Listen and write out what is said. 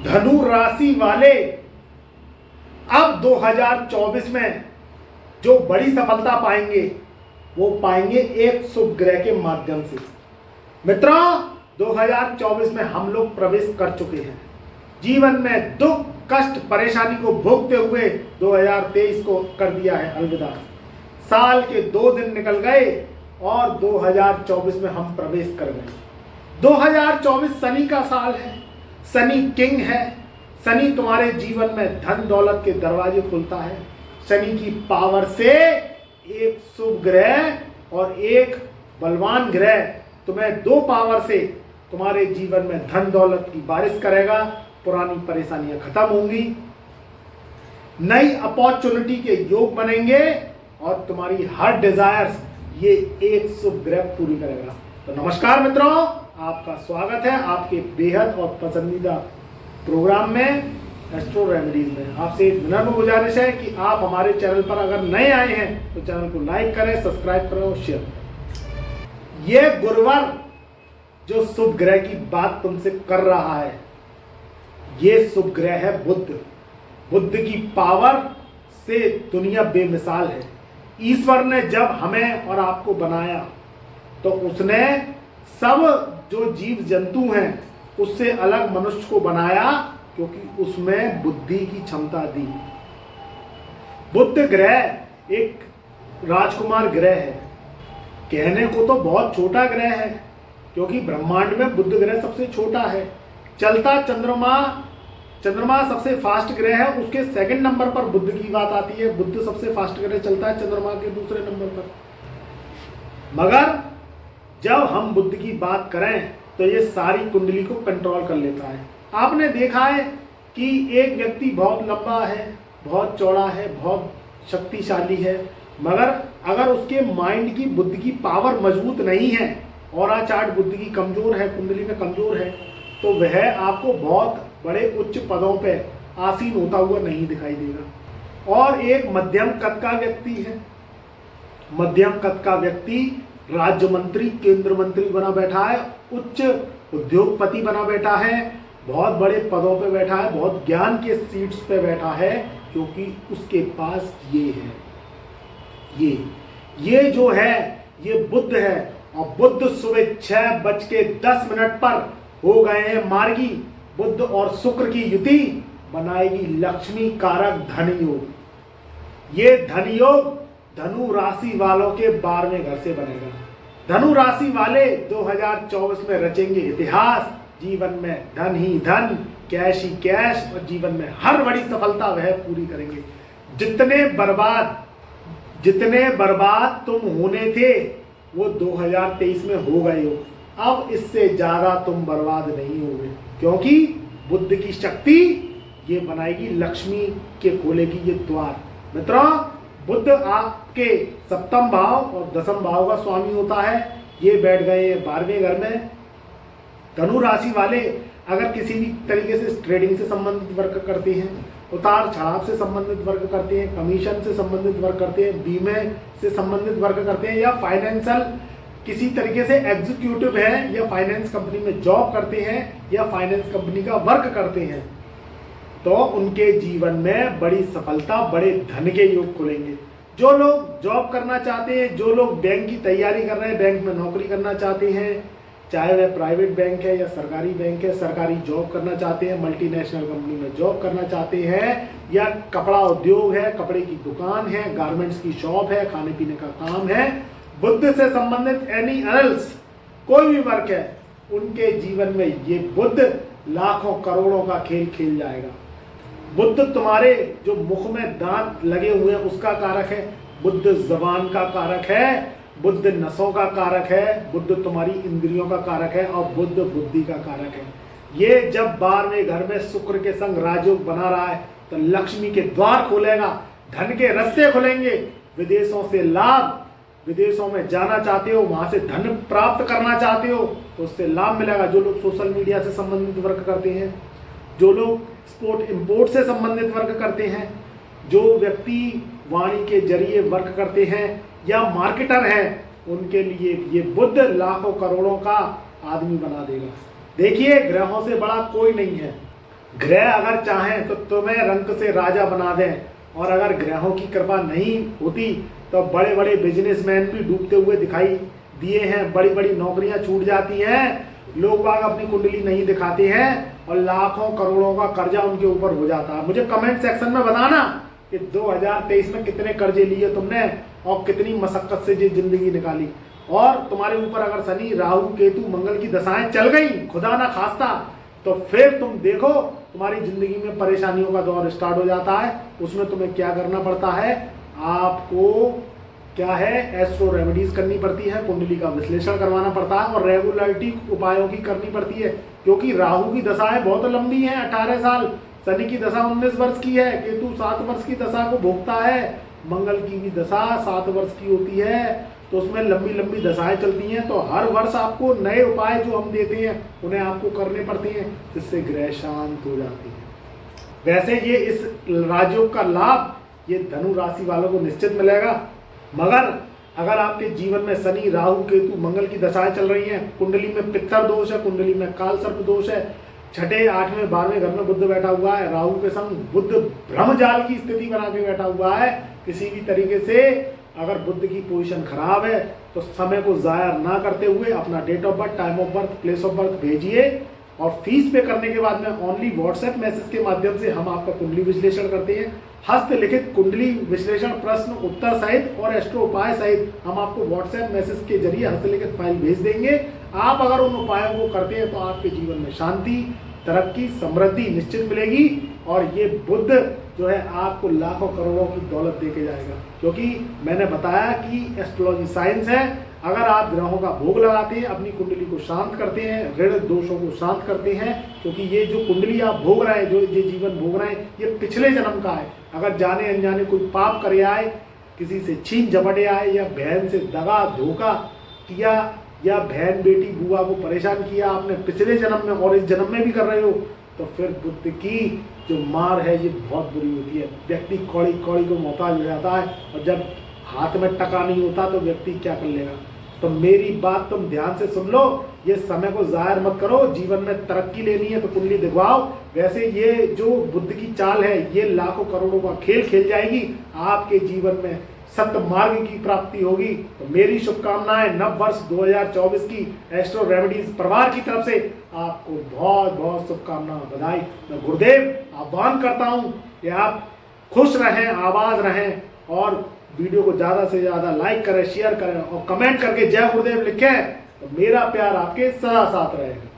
धनु राशि वाले अब 2024 में जो बड़ी सफलता पाएंगे वो पाएंगे एक शुभ ग्रह के माध्यम से। मित्रों, 2024 में हम लोग प्रवेश कर चुके हैं। जीवन में दुख कष्ट परेशानी को भोगते हुए 2023 को कर दिया है अलविदा। साल के 2 दिन निकल गए और 2024 में हम प्रवेश कर गए। 2024 शनि का साल है, शनि किंग है। शनि तुम्हारे जीवन में धन दौलत के दरवाजे खुलता है। शनि की पावर से एक शुभ ग्रह और एक बलवान ग्रह तुम्हें 2 पावर से तुम्हारे जीवन में धन दौलत की बारिश करेगा। पुरानी परेशानियां खत्म होंगी, नई अपॉर्चुनिटी के योग बनेंगे और तुम्हारी हर डिजायर्स ये एक शुभ ग्रह पूरी करेगा। तो नमस्कार मित्रों, आपका स्वागत है आपके बेहद और पसंदीदा प्रोग्राम में एस्ट्रो रेमेडीज में। आपसे विनम्र गुजारिश है कि आप हमारे चैनल पर अगर नए आए हैं तो चैनल को लाइक करें, सब्सक्राइब करें और शेयर करें। यह गुरुवार जो शुभ ग्रह की बात तुमसे कर रहा है, ये शुभ ग्रह है बुध। बुध की पावर से दुनिया बेमिसाल है। ईश्वर ने जब हमें और आपको बनाया तो उसने सब जो जीव जंतु हैं उससे अलग मनुष्य को बनाया, क्योंकि उसमें बुद्धि की क्षमता दी। बुध ग्रह एक राजकुमार ग्रह है। कहने को तो बहुत छोटा ग्रह है, क्योंकि ब्रह्मांड में बुध ग्रह सबसे छोटा है। चलता चंद्रमा सबसे फास्ट ग्रह है, उसके सेकंड नंबर पर बुध की बात आती है। बुध सबसे फास्ट ग्रह चलता है चंद्रमा के दूसरे नंबर पर। मगर जब हम बुध की बात करें तो ये सारी कुंडली को कंट्रोल कर लेता है। आपने देखा है कि एक व्यक्ति बहुत लंबा है, बहुत चौड़ा है, बहुत शक्तिशाली है, मगर अगर उसके माइंड की बुद्धि की पावर मजबूत नहीं है, ऑरा चार्ट बुद्धि की कमजोर है, कुंडली में कमजोर है, तो वह आपको बहुत बड़े उच्च पदों पे आसीन होता हुआ नहीं दिखाई देगा। और एक मध्यम कद का व्यक्ति है, मध्यम कद का व्यक्ति राज्य मंत्री, केंद्र मंत्री बना बैठा है, उच्च उद्योगपति बना बैठा है, बहुत बड़े पदों पे बैठा है, बहुत ज्ञान के सीट्स पे बैठा है, क्योंकि उसके पास ये है, ये जो है ये बुध है। और बुध सुबह 6:10 पर हो गए हैं मार्गी। बुध और शुक्र की युति बनाएगी लक्ष्मी कारक धन योग। ये धन योग धनु राशि वालों के 12वें घर से बनेगा। धनु राशि वाले 2024 में रचेंगे इतिहास। जीवन में धन ही धन, कैश ही कैश, और जीवन में हर बड़ी सफलता वह पूरी करेंगे। जितने बर्बाद तुम होने थे वो 2023 में हो गए हो। अब इससे ज्यादा तुम बर्बाद नहीं होगे, क्योंकि बुध की शक्ति ये बनाएगी लक्ष्मी के खोलेगी ये द्वार। मित्रों, बुध आपके 7वें भाव और 10वें भाव का स्वामी होता है। ये बैठ गए 12वें घर में। धनु राशि वाले अगर किसी भी तरीके से ट्रेडिंग से संबंधित वर्क करते हैं, उतार चढ़ाव से संबंधित वर्क करते हैं, कमीशन से संबंधित वर्क करते हैं, बीमे से संबंधित वर्क करते हैं, या फाइनेंशियल किसी तरीके से एग्जीक्यूटिव है, या फाइनेंस कंपनी में जॉब करते हैं, या फाइनेंस कंपनी का वर्क करते हैं, तो उनके जीवन में बड़ी सफलता, बड़े धन के योग खुलेंगे। जो लोग जॉब करना चाहते हैं, जो लोग बैंक की तैयारी कर रहे हैं, बैंक में नौकरी करना चाहते हैं, चाहे वह प्राइवेट बैंक है या सरकारी बैंक है, सरकारी जॉब करना चाहते हैं, मल्टीनेशनल कंपनी में जॉब करना चाहते हैं, या कपड़ा उद्योग है, कपड़े की दुकान है, गारमेंट्स की शॉप है, खाने पीने का काम है, बुध से संबंधित एनी एल्स कोई भी वर्क है, उनके जीवन में ये बुध लाखों करोड़ों का खेल खेल जाएगा। बुध तुम्हारे जो मुख में दांत लगे हुए हैं उसका कारक है, बुध जबान का कारक है, बुध नसों का कारक है, बुध तुम्हारी इंद्रियों का कारक है, और बुध बुद्धि का कारक है। ये जब 12वें घर में शुक्र के संग राजयोग बना रहा है तो लक्ष्मी के द्वार खोलेगा, धन के रास्ते खुलेंगे, विदेशों से लाभ, विदेशों में जाना चाहते हो, वहां से धन प्राप्त करना चाहते हो तो उससे लाभ मिलेगा। जो लोग सोशल मीडिया से संबंधित वर्क करते हैं, जो लोग एक्सपोर्ट इंपोर्ट से संबंधित वर्क करते हैं, जो व्यक्ति वाणी के जरिए वर्क करते हैं, या मार्केटर हैं, उनके लिए ये बुध लाखों करोड़ों का आदमी बना देगा। देखिए, ग्रहों से बड़ा कोई नहीं है। ग्रह अगर चाहें तो तुम्हें रंक से राजा बना दें, और अगर ग्रहों की कृपा नहीं होती तो बड़े बड़े बिजनेसमैन भी डूबते हुए दिखाई दिए हैं, बड़ी बड़ी नौकरियां छूट जाती हैं, लोग बाग अपनी कुंडली नहीं दिखाते हैं और लाखों करोड़ों का कर्जा उनके ऊपर हो जाता है। मुझे कमेंट सेक्शन में बताना कि 2023 में कितने कर्जे लिए तुमने और कितनी मशक्कत से ये जिंदगी निकाली। और तुम्हारे ऊपर अगर शनि राहु केतु मंगल की दशाएं चल गई, खुदा ना खास्ता, तो फिर तुम देखो तुम्हारी जिंदगी में परेशानियों का दौर स्टार्ट हो जाता है। उसमें तुम्हें क्या करना पड़ता है, आपको क्या है, एस्ट्रो रेमेडीज करनी पड़ती है, कुंडली का विश्लेषण करवाना पड़ता है और रेगुलरिटी उपायों की करनी पड़ती है, क्योंकि राहु की दशाएं बहुत लंबी हैं, 18 साल, शनि की दशा 19 वर्ष की है, केतु 7 वर्ष की दशा को भोगता है, मंगल की भी दशा 7 वर्ष की होती है, तो उसमें लंबी लंबी दशाएं चलती हैं। तो हर वर्ष आपको नए उपाय जो हम देते हैं उन्हें आपको करने पड़ते हैं, जिससे ग्रह शांत हो जाते हैं। वैसे ये इस राजयोग का लाभ ये धनु राशि वालों को निश्चित मिलेगा, मगर अगर आपके जीवन में शनि राहु केतु मंगल की दशाएं चल रही हैं, कुंडली में पित्तर दोष है, कुंडली में काल सर्प दोष है, 6ठे 8वें 12वें घर में बुध बैठा हुआ है, राहु के संग बुध ब्रह्मजाल की स्थिति बना के बैठा हुआ है, किसी भी तरीके से अगर बुध की पोजीशन खराब है तो समय को जाया ना करते हुए अपना date of birth, time of birth, place of birth भेजिए, और फीस पे करने के बाद में ओनली व्हाट्सएप मैसेज के माध्यम से हम आपका कुंडली विश्लेषण करते हैं। हस्तलिखित कुंडली विश्लेषण प्रश्न उत्तर सहित और एस्ट्रो उपाय सहित हम आपको व्हाट्सएप मैसेज के जरिए हस्तलिखित फाइल भेज देंगे। आप अगर उन उपायों को करते हैं तो आपके जीवन में शांति, तरक्की, समृद्धि निश्चित मिलेगी, और ये बुध जो है आपको लाखों करोड़ों की दौलत दे के जाएगा, क्योंकि मैंने बताया कि एस्ट्रोलॉजी साइंस है। अगर आप ग्रहों का भोग लगाते हैं, अपनी कुंडली को शांत करते हैं, ऋण दोषों को शांत करते हैं, क्योंकि ये जो कुंडली आप भोग रहे हैं, जो ये जीवन भोग रहे हैं, ये पिछले जन्म का है। अगर जाने अनजाने कोई पाप करे आए, किसी से छीन झपटे आए, या बहन से दगा धोखा किया, या बहन बेटी बुआ को परेशान किया आपने पिछले जन्म में और इस जन्म में भी कर रहे हो, तो फिर बुद्ध की जो मार है ये बहुत बुरी होती है। व्यक्ति कौड़ी कौड़ी को मोहताज हो जाता है, और जब हाथ में टका नहीं होता तो व्यक्ति क्या कर लेगा। तो मेरी बात तुम ध्यान से सुन लो, ये समय को जाहिर मत करो, जीवन में तरक्की लेनी है तो कुंडली दिखवाओ। वैसे ये जो बुद्ध की चाल है ये लाखों करोड़ों का खेल खेल जाएगी, आपके जीवन में सत्य मार्ग की प्राप्ति होगी। तो मेरी शुभकामनाएं नव वर्ष 2024 की एस्ट्रो रेमेडीज परिवार की तरफ से आपको बहुत बहुत शुभकामनाएं, बधाई। मैं गुरुदेव आह्वान करता हूं कि आप खुश रहें, आबाद रहें, और वीडियो को ज़्यादा से ज़्यादा लाइक करें, शेयर करें और कमेंट करके जय गुरुदेव लिखें, तो मेरा प्यार आपके सदा साथ रहेगा।